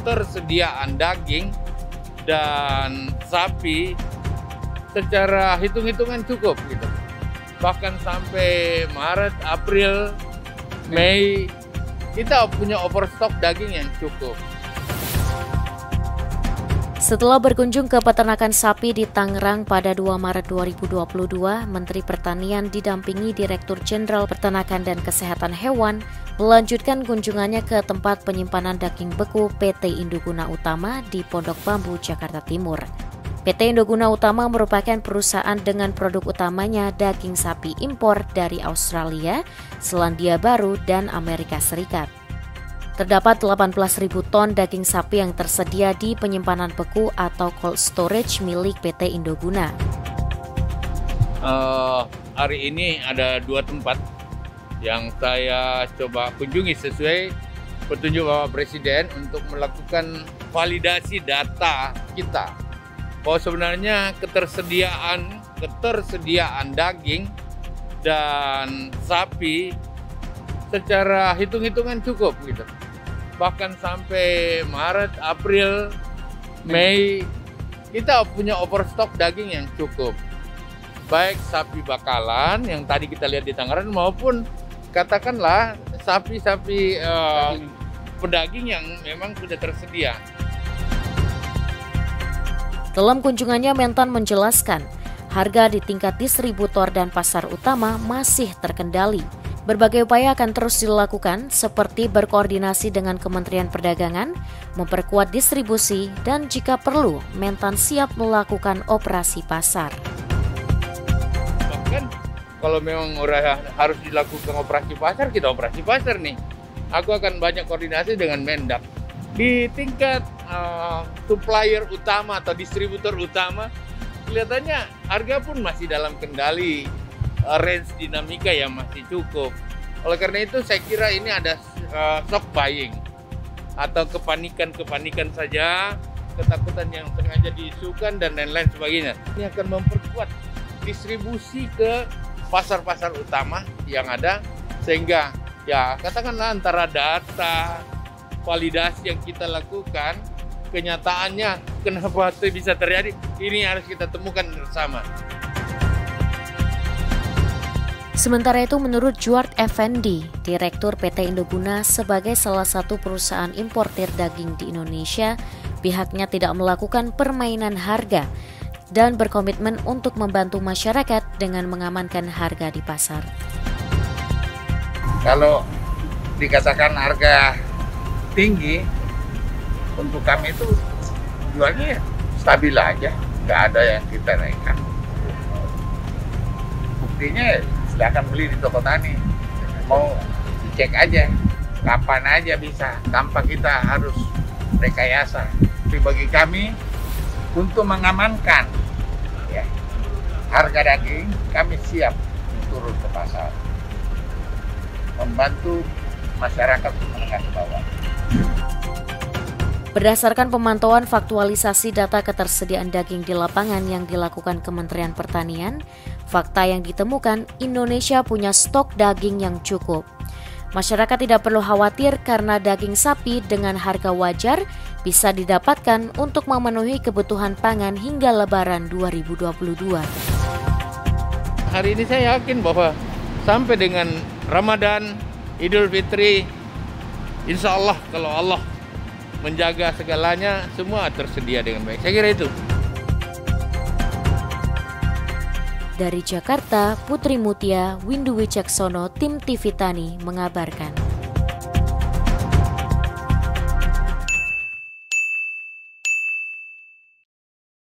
ketersediaan daging dan sapi secara hitung-hitungan cukup gitu. Bahkan sampai Maret, April, Mei kita punya overstock daging yang cukup. Setelah berkunjung ke peternakan sapi di Tangerang pada 2 Maret 2022, Menteri Pertanian didampingi Direktur Jenderal Peternakan dan Kesehatan Hewan melanjutkan kunjungannya ke tempat penyimpanan daging beku PT Indoguna Utama di Pondok Bambu, Jakarta Timur. PT Indoguna Utama merupakan perusahaan dengan produk utamanya daging sapi impor dari Australia, Selandia Baru, dan Amerika Serikat. Terdapat 18.000 ton daging sapi yang tersedia di penyimpanan beku atau cold storage milik PT Indoguna. Hari ini ada 2 tempat yang saya coba kunjungi sesuai petunjuk Bapak Presiden untuk melakukan validasi data kita. Bahwa sebenarnya ketersediaan daging dan sapi secara hitung-hitungan cukup gitu. Bahkan sampai Maret, April, Mei kita punya overstock daging yang cukup. Baik sapi bakalan yang tadi kita lihat di Tangerang maupun katakanlah sapi-sapi pedaging yang memang sudah tersedia. Dalam kunjungannya, Mentan menjelaskan harga di tingkat distributor dan pasar utama masih terkendali. Berbagai upaya akan terus dilakukan seperti berkoordinasi dengan Kementerian Perdagangan, memperkuat distribusi, dan jika perlu, Mentan siap melakukan operasi pasar. Bahkan kalau memang harus dilakukan operasi pasar, kita operasi pasar nih. Aku akan banyak koordinasi dengan Mendak. Di tingkat supplier utama atau distributor utama, kelihatannya harga pun masih dalam kendali. Range dinamika yang masih cukup. Oleh karena itu saya kira ini ada stock buying atau kepanikan saja, ketakutan yang sengaja diisukan dan lain-lain sebagainya. Ini akan memperkuat distribusi ke pasar-pasar utama yang ada sehingga ya katakanlah antara data validasi yang kita lakukan kenyataannya kenapa itu bisa terjadi ini harus kita temukan bersama. Sementara itu, menurut Juard Effendi, Direktur PT Indoguna sebagai salah satu perusahaan importir daging di Indonesia, pihaknya tidak melakukan permainan harga dan berkomitmen untuk membantu masyarakat dengan mengamankan harga di pasar. Kalau dikatakan harga tinggi, untuk kami itu jualnya stabil aja, nggak ada yang kita naikkan. Buktinya silahkan beli di toko tani, mau dicek aja, kapan aja bisa, tanpa kita harus rekayasa. Tapi bagi kami, untuk mengamankan ya, harga daging, kami siap turun ke pasar, membantu masyarakat menengah ke bawah. Berdasarkan pemantauan faktualisasi data ketersediaan daging di lapangan yang dilakukan Kementerian Pertanian, fakta yang ditemukan Indonesia punya stok daging yang cukup. Masyarakat tidak perlu khawatir karena daging sapi dengan harga wajar bisa didapatkan untuk memenuhi kebutuhan pangan hingga Lebaran 2022. Hari ini saya yakin bahwa sampai dengan Ramadan, Idul Fitri, insya Allah kalau Allah menjaga segalanya, semua tersedia dengan baik. Saya kira itu. Dari Jakarta, Putri Mutia, Windu Wicaksono, Tim TV Tani mengabarkan.